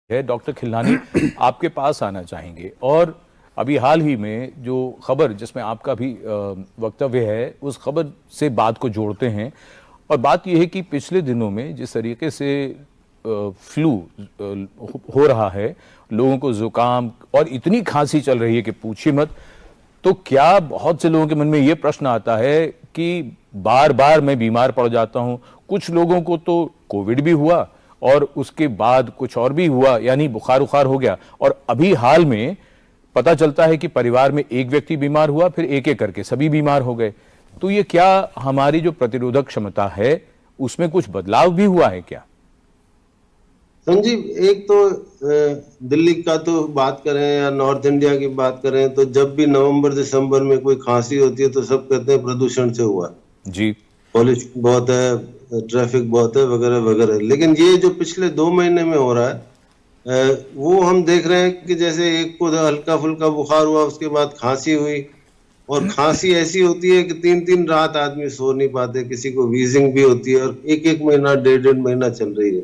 है डॉक्टर खिलनानी, आपके पास आना चाहेंगे। और अभी हाल ही में जो खबर जिसमें आपका भी वक्तव्य है, उस खबर से बात को जोड़ते हैं। और बात यह है कि पिछले दिनों में जिस तरीके से फ्लू हो रहा है, लोगों को जुकाम और इतनी खांसी चल रही है कि पूछिए मत, तो क्या बहुत से लोगों के मन में यह प्रश्न आता है कि बार बार मैं बीमार पड़ जाता हूं। कुछ लोगों को तो कोविड भी हुआ और उसके बाद कुछ और भी हुआ, यानी बुखार उखार हो गया, और अभी हाल में पता चलता है कि परिवार में एक व्यक्ति बीमार हुआ, फिर एक एक करके सभी बीमार हो गए। तो ये क्या हमारी जो प्रतिरोधक क्षमता है उसमें कुछ बदलाव भी हुआ है क्या? संजीव, एक तो दिल्ली का तो बात करें या नॉर्थ इंडिया की बात करें, तो जब भी नवंबर दिसंबर में कोई खांसी होती है तो सब कहते हैं प्रदूषण से हुआ जी, पॉल्यूशन बहुत है, ट्रैफिक बहुत है, वगैरह वगैरह। लेकिन ये जो पिछले 2 महीने में हो रहा है, वो हम देख रहे हैं कि जैसे एक को हल्का फुल्का बुखार हुआ, उसके बाद खांसी हुई, और खांसी ऐसी होती है कि 3-3 रात आदमी सो नहीं पाते, किसी को वीजिंग भी होती है, और 1-1 महीना 1.5 महीना चल रही है।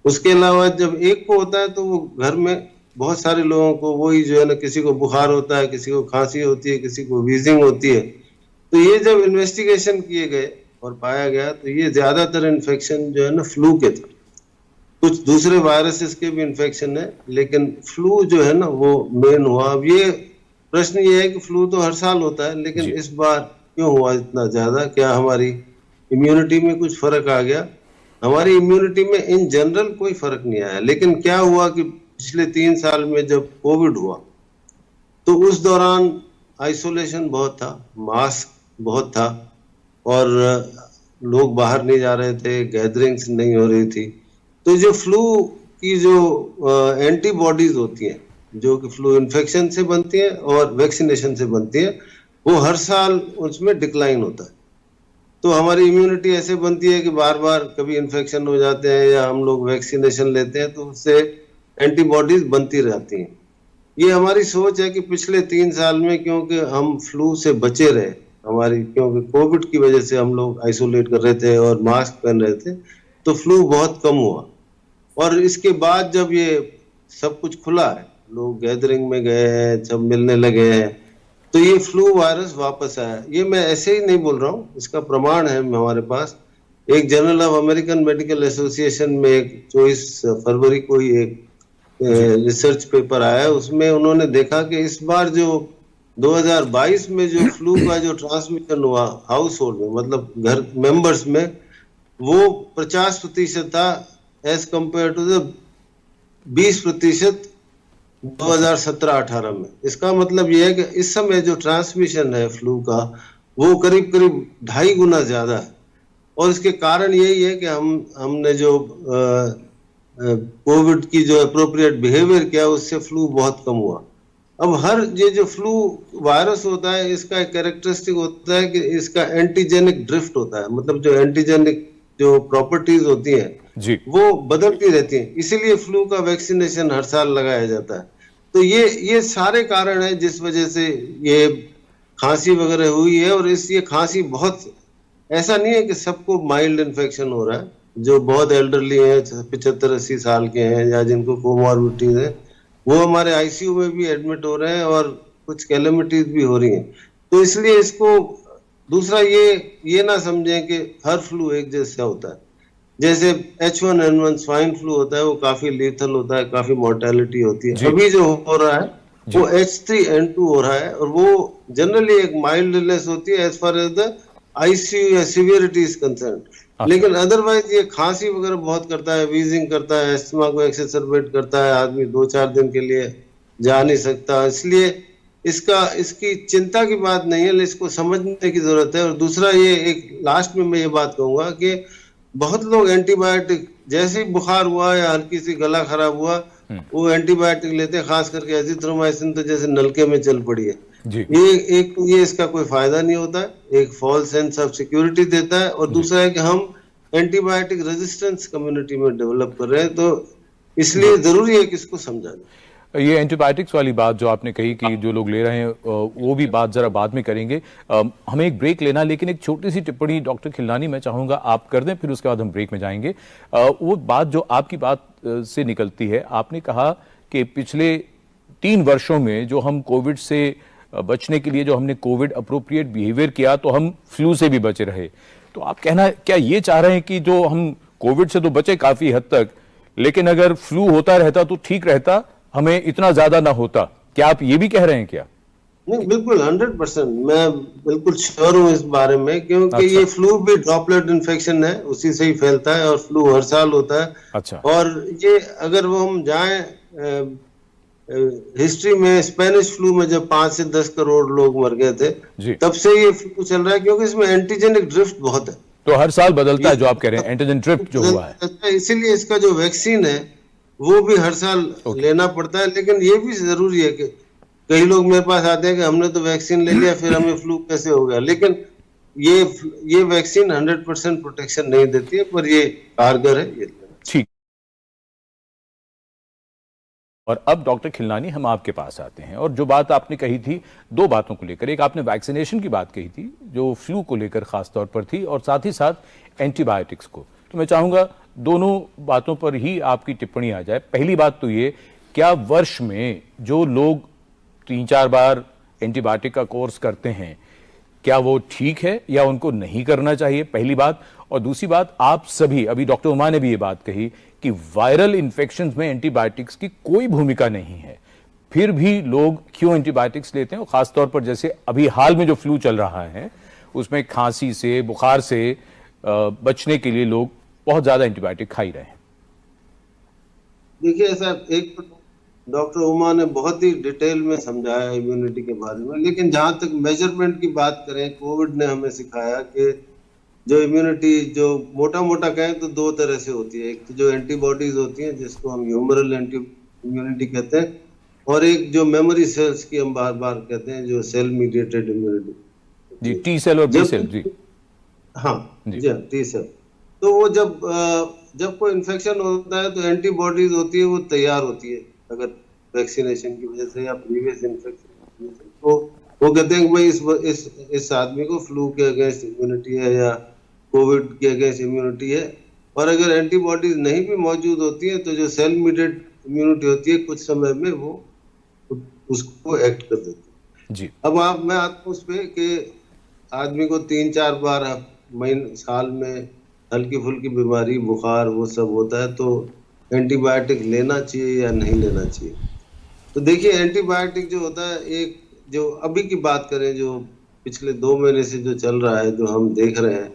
उसके अलावा जब एक को होता है तो वो घर में बहुत सारे लोगों को वही जो है ना, किसी को बुखार होता है, किसी को खांसी होती है, किसी को वीजिंग होती है। तो ये जब इन्वेस्टिगेशन किए गए और पाया गया तो ये ज्यादातर इन्फेक्शन जो है ना फ्लू के थे। कुछ दूसरे वायरसेस के भी इन्फेक्शन है, लेकिन फ्लू जो है ना वो मेन हुआ। अब ये प्रश्न ये है कि फ्लू तो हर साल होता है, लेकिन इस बार क्यों हुआ इतना ज्यादा? क्या हमारी इम्यूनिटी में कुछ फर्क आ गया? हमारी इम्यूनिटी में इन जनरल कोई फर्क नहीं आया, लेकिन क्या हुआ कि पिछले 3 साल में जब कोविड हुआ तो उस दौरान आइसोलेशन बहुत था, मास्क बहुत था, और लोग बाहर नहीं जा रहे थे, गैदरिंग्स नहीं हो रही थी। तो जो फ्लू की जो एंटीबॉडीज होती हैं, जो कि फ्लू इन्फेक्शन से बनती हैं और वैक्सीनेशन से बनती हैं, वो हर साल उसमें डिक्लाइन होता है। तो हमारी इम्यूनिटी ऐसे बनती है कि बार बार कभी इन्फेक्शन हो जाते हैं या हम लोग वैक्सीनेशन लेते हैं तो उससे एंटीबॉडीज बनती रहती हैं। ये हमारी सोच है कि पिछले 3 साल में क्योंकि हम फ्लू से बचे रहे, क्योंकि कोविड की वजह से हम लोग आइसोलेट कर रहे थे और मास्क पहन रहे थे, तो फ्लू बहुत कम हुआ। और इसके बाद जब ये सब कुछ खुला है, लोग गैदरिंग में गए हैं, सब मिलने लगे हैं, तो ये फ्लू वायरस वापस आया। ये मैं ऐसे ही नहीं बोल रहा हूँ, इसका प्रमाण है हमारे पास। एक journal of American medical association में एक 24 फरवरी को ही एक रिसर्च पेपर आया, उसमें उन्होंने देखा कि इस बार जो 2022 में जो फ्लू का जो ट्रांसमिशन हुआ हाउस होल्ड में, मतलब घर मेंबर्स में, वो 50% था एज कंपेयर टू द 20% 2017-18 में। इसका मतलब ये है कि इस समय जो ट्रांसमिशन है फ्लू का वो करीब करीब 2.5 गुना ज्यादा है। और इसके कारण यही है कि हमने जो कोविड की जो अप्रोप्रिएट बिहेवियर किया उससे फ्लू बहुत कम हुआ। अब हर ये जो फ्लू वायरस होता है, इसका एक कैरेक्टरिस्टिक होता है कि इसका एंटीजेनिक ड्रिफ्ट होता है, मतलब जो एंटीजेनिक जो प्रॉपर्टीज होती हैं वो बदलती रहती हैं, इसीलिए फ्लू का वैक्सीनेशन हर साल लगाया जाता है। तो ये सारे कारण हैं जिस वजह से ये खांसी वगैरह हुई है। और ये खांसी बहुत ऐसा नहीं है कि सबको माइल्ड इन्फेक्शन हो रहा है, जो बहुत एल्डरली है, 75-80 साल के हैं या जिनको कोमॉर्बिडिटीज है, वो हमारे आईसीयू में भी एडमिट हो रहे हैं और कुछ कैलेमिटीज भी हो रही हैं। तो इसलिए इसको दूसरा ये ना समझें कि हर फ्लू एक जैसा होता है। जैसे H1N1 स्वाइन फ्लू होता है, वो काफी लीथल होता है, काफी मोर्टेलिटी होती है। अभी जो हो रहा है वो H3N2 हो रहा है, और वो जनरली एक माइल्ड इलनेस होती है as far as the ICU या सीवियरिटी इज कंसर्न। लेकिन अदरवाइज ये खांसी वगैरह बहुत करता है, वीजिंग करता है, एस्थमा को एक्सेसरबेट करता है, आदमी 2-4 दिन के लिए जा नहीं सकता। इसलिए इसकी चिंता की बात नहीं है, लेकिन इसको समझने की जरूरत है। और दूसरा ये एक लास्ट में मैं ये बात कहूंगा कि बहुत लोग एंटीबायोटिक, जैसे ही बुखार हुआ या हल्की सी गला खराब हुआ, वो एंटीबायोटिक लेते हैं, खास करके एजिथ्रोमाइसिन, तो जैसे नलके में चल पड़ी है। ये इसका कोई फायदा नहीं होता है, एक फॉल्स सेंस ऑफ सिक्योरिटी देता है, और दूसरा है कि हम एंटीबायोटिक रेजिस्टेंस कम्युनिटी में डेवलप कर रहे हैं। तो इसलिए जरूरी है कि इसको समझा जाए। ये एंटीबायोटिक्स वाली बात जो आपने कही कि जो लोग ले रहे हैं वो भी बात जरा बाद में करेंगे। हमें एक ब्रेक लेना, लेकिन एक छोटी सी टिप्पणी डॉक्टर खिलनानी मैं चाहूंगा आप कर दें, फिर उसके बाद हम ब्रेक में जाएंगे। वो बात जो आपकी बात से निकलती है, आपने कहा कि पिछले 3 वर्षों में जो हम कोविड से बचने के लिए जो हमने कोविड अप्रोप्रिएट बिहेवियर किया तो हम फ्लू से भी बचे रहे। तो आप कहना क्या ये चाह रहे हैं कि जो हम कोविड से तो बचे काफी हद तक, लेकिन अगर फ्लू होता रहता तो ठीक रहता, हमें इतना ज्यादा ना होता? क्या आप ये भी कह रहे हैं क्या? नहीं, बिल्कुल 100% मैं बिल्कुल श्योर हूँ इस बारे में, क्योंकि अच्छा। ये फ्लू भी ड्रॉपलेट इन्फेक्शन है, उसी से ही फैलता है और फ्लू हर साल होता है। अच्छा। और ये अगर वो हम जाएं हिस्ट्री में, स्पेनिश फ्लू में जब 5 से 10 करोड़ लोग मर गए थे, जी। तब से ये फ्लू चल रहा है, क्योंकि इसमें एंटीजेनिक ड्रिफ्ट बहुत है। तो हर साल बदलता है जो आप कह रहे हैं, एंटीजन ड्रिफ्ट जो हुआ है। इसीलिए इसका जो वैक्सीन है वो भी हर साल लेना पड़ता है। लेकिन ये भी जरूरी है कि कई लोग मेरे पास आते हैं कि हमने तो वैक्सीन ले लिया, फिर हमें फ्लू कैसे हो गया। लेकिन ये वैक्सीन 100% प्रोटेक्शन नहीं देती है, पर ये कारगर है, ये ठीक। और अब डॉक्टर खिलनानी हम आपके पास आते हैं, और जो बात आपने कही थी 2 बातों को लेकर, एक आपने वैक्सीनेशन की बात कही थी जो फ्लू को लेकर खास तौर पर थी, और साथ ही साथ एंटीबायोटिक्स को। तो मैं चाहूंगा दोनों बातों पर ही आपकी टिप्पणी आ जाए। पहली बात तो ये, क्या वर्ष में जो लोग 3-4 बार एंटीबायोटिक का कोर्स करते हैं, क्या वो ठीक है या उनको नहीं करना चाहिए? पहली बात। और दूसरी बात, आप सभी, अभी डॉक्टर उमा ने भी ये बात कही कि वायरल इंफेक्शंस में एंटीबायोटिक्स की कोई भूमिका नहीं है, फिर भी लोग क्यों एंटीबायोटिक्स लेते हैं? और खासतौर पर जैसे अभी हाल में जो फ्लू चल रहा है उसमें खांसी से, बुखार से बचने के लिए लोग बहुत ज्यादा एंटीबायोटिक खा ही रहे हैं। देखिए, ऐसा एक डॉक्टर उमा ने बहुत ही डिटेल में समझाया इम्यूनिटी के बारे में, लेकिन जहां तक मेजरमेंट की बात करें, कोविड ने हमें सिखाया कि जो इम्यूनिटी, जो मोटा मोटा कहें तो 2 तरह से होती है। एक तो जो एंटीबॉडीज होती हैं जिसको हम ह्यूमरल एंटी इम्यूनिटी कहते हैं, और एक जो मेमोरी सेल्स की हम बार बार कहते हैं, जो सेल मीडिएटेड इम्यूनिटी जी, टी सेल और बी सेल। जी हाँ जी हाँ, टी सेल। तो वो जब कोई इन्फेक्शन होता है तो एंटीबॉडीज होती है, वो तैयार होती है अगर वैक्सीनेशन की वजह से या प्रीवियस इन्फेक्शन की वजह से। तो वो कहते हैं कि भाई इस आदमी को फ्लू के अगेंस्ट इम्यूनिटी है या कोविड के अगेंस्ट इम्यूनिटी है। और अगर एंटीबॉडीज नहीं भी मौजूद होती है तो जो सेल मीडिएटेड इम्यूनिटी होती है, कुछ समय में वो उसको एक्ट कर देती है। जी। अब मैं आता हूँ उस पर कि आदमी को 3-4 बार महीने साल में हल्की फुल्की बीमारी, बुखार, वो सब होता है, तो एंटीबायोटिक लेना चाहिए या नहीं लेना चाहिए? तो देखिए, एंटीबायोटिक जो होता है, एक जो अभी की बात करें, जो पिछले 2 महीने से जो चल रहा है, जो हम देख रहे हैं,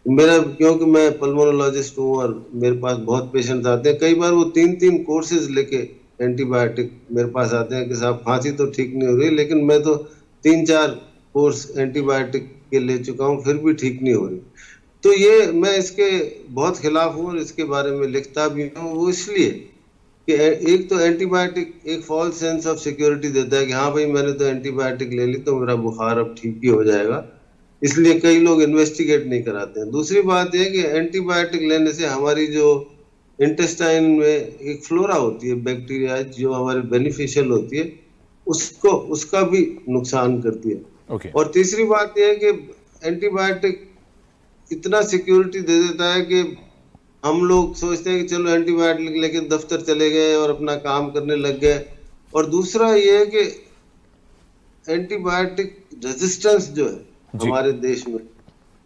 मेरा, क्योंकि मैं पल्मोनोलॉजिस्ट हूँ और मेरे पास बहुत पेशेंट आते हैं, कई बार वो 3-3 कोर्सेज लेके एंटीबायोटिक मेरे पास आते हैं कि साहब खांसी तो ठीक नहीं हो रही, लेकिन मैं तो 3-4 कोर्स एंटीबायोटिक के ले चुका हूँ, फिर भी ठीक नहीं हो रही। तो ये मैं इसके बहुत खिलाफ हूँ और इसके बारे में लिखता भी हूँ। वो इसलिए कि एक तो एंटीबायोटिक एक फॉल्स सेंस ऑफ सिक्योरिटी देता है कि हाँ भाई, मैंने तो एंटीबायोटिक ले ली तो मेरा बुखार अब ठीक ही हो जाएगा, इसलिए कई लोग इन्वेस्टिगेट नहीं कराते हैं। दूसरी बात यह है कि एंटीबायोटिक लेने से हमारी जो इंटेस्टाइन में एक फ्लोरा होती है, बैक्टीरिया, जो हमारे बेनिफिशियल होती है, उसका भी नुकसान करती है। और तीसरी बात यह है कि एंटीबायोटिक इतना सिक्योरिटी दे देता है कि हम लोग सोचते हैं कि चलो एंटीबायोटिक लेके दफ्तर चले गए और अपना काम करने लग गए। और दूसरा ये है कि एंटीबायोटिक रेजिस्टेंस जो है हमारे देश में,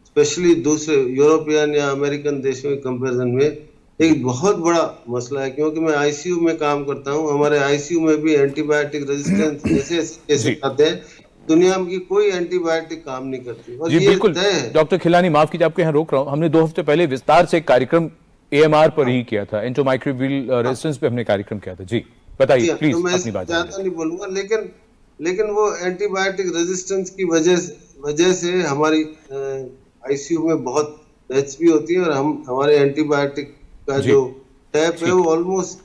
स्पेशली दूसरे यूरोपियन या अमेरिकन देशों के कंपैरिजन में, एक बहुत बड़ा मसला है। क्योंकि मैं आईसीयू में काम करता हूँ, हमारे आईसीयू में भी एंटीबायोटिक रेजिस्टेंस ऐसे आते हैं, दुनिया में की कोई एंटीबायोटिक काम नहीं करती। और जी बिल्कुल डॉक्टर खिलानी, माफ कीजिए आपके यहाँ रोक रहा हूँ, हमने 2 हफ्ते पहले विस्तार से एक कार्यक्रम एएमआर पर ही किया था, एंटोमाइक्रोबियल रेजिस्टेंस पे हमने कार्यक्रम किया था। जी बताइए प्लीज। तो मैं ज्यादा नहीं बोलूंगा, लेकिन वो एंटीबायोटिक रेजिस्टेंस की वजह से हमारी आईसीयू में बहुत डेथ्स भी होती है, और हमारे एंटीबायोटिक का जो टैप है वो ऑलमोस्ट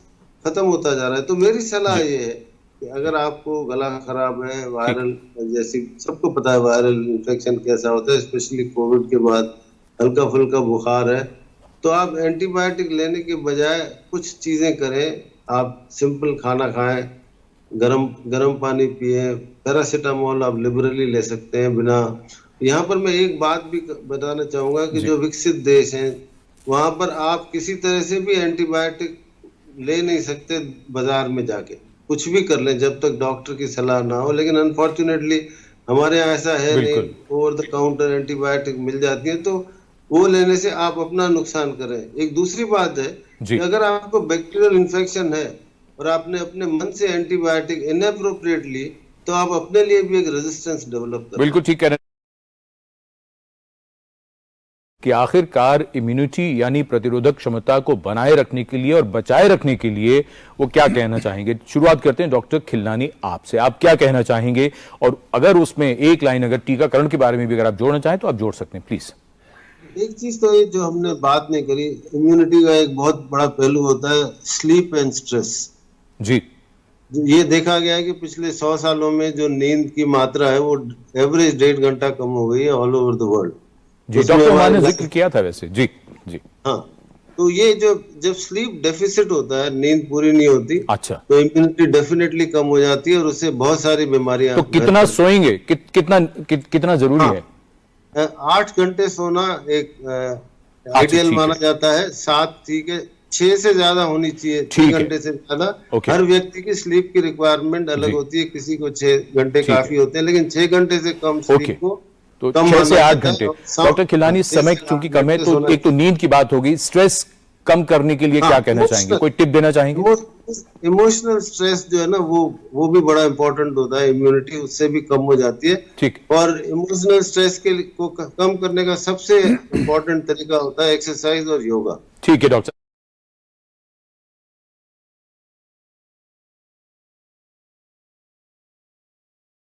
खत्म होता जा रहा है। तो मेरी सलाह ये है कि अगर आपको गला खराब है, वायरल, जैसे सबको पता है वायरल इन्फेक्शन कैसा होता है, स्पेशली कोविड के बाद हल्का फुल्का बुखार है, तो आप एंटीबायोटिक लेने के बजाय कुछ चीजें करें। आप सिंपल खाना खाएं, गरम गरम पानी पिए, पैरासीटामोल आप लिबरली ले सकते हैं बिना। यहाँ पर मैं एक बात भी बताना चाहूंगा कि जी जो विकसित देश हैं वहां पर आप किसी तरह से भी एंटीबायोटिक ले नहीं सकते बाजार में जाके, कुछ भी कर लें जब तक डॉक्टर की सलाह ना हो। लेकिन अनफॉर्चुनेटली हमारे यहाँ ऐसा है नहीं, बिल्कुल। ओवर द काउंटर एंटीबायोटिक मिल जाती है, तो वो लेने से आप अपना नुकसान करें। एक दूसरी बात है जी कि अगर आपको बैक्टीरियल इन्फेक्शन है और आपने अपने मन से एंटीबायोटिक इनएप्रोप्रिएट ली, तो आप अपने लिए भी एक रेजिस्टेंस डेवलप कर। बिल्कुल ठीक कह रहे हैं कि आखिरकार इम्यूनिटी यानी प्रतिरोधक क्षमता को बनाए रखने के लिए और बचाए रखने के लिए वो क्या कहना चाहेंगे। शुरुआत करते हैं डॉक्टर खिलनानी आपसे, आप क्या कहना चाहेंगे, और अगर उसमें एक लाइन अगर टीकाकरण के बारे में भी अगर आप जोड़ना चाहें तो आप जोड़ सकते हैं प्लीज। एक चीज तो ये जो हमने बात नहीं करी, इम्यूनिटी का एक बहुत बड़ा पहलू होता है स्लीप एंड स्ट्रेस। जी ये देखा गया है कि पिछले 100 सालों में जो नींद की मात्रा है वो एवरेज 1.5 घंटा कम हो गई है ऑल ओवर द वर्ल्ड। जी डॉक्टर मान ने जिक्र किया था वैसे। जी जी हाँ, तो ये जो जब स्लीप डेफिसिट होता है, नींद पूरी नहीं होती, अच्छा, तो इम्यूनिटी डेफिनेटली कम हो जाती है और उससे बहुत सारी बीमारियां। तो कितना सोएंगे, कितना जरूरी है? 8 घंटे सोना एक आइडियल माना जाता है। 7 ठीक है, 6 से ज्यादा होनी चाहिए, 6 घंटे से ज्यादा। हर व्यक्ति की स्लीप की रिक्वायरमेंट अलग होती है, किसी को 6 घंटे काफी होते हैं, लेकिन 6 घंटे से कम स्लीप को तो 6 से 8 घंटे। डॉक्टर खिलानी समय चूंकि कम है तो एक तो नींद की बात होगी, स्ट्रेस कम करने के लिए क्या कहना चाहेंगे, कोई टिप देना चाहेंगे? इमोशनल स्ट्रेस जो है ना वो भी बड़ा इंपॉर्टेंट होता है, इम्यूनिटी उससे भी कम हो जाती है। ठीक। और इमोशनल स्ट्रेस को कम करने का सबसे इम्पोर्टेंट तरीका होता है एक्सरसाइज और योगा। ठीक है डॉक्टर।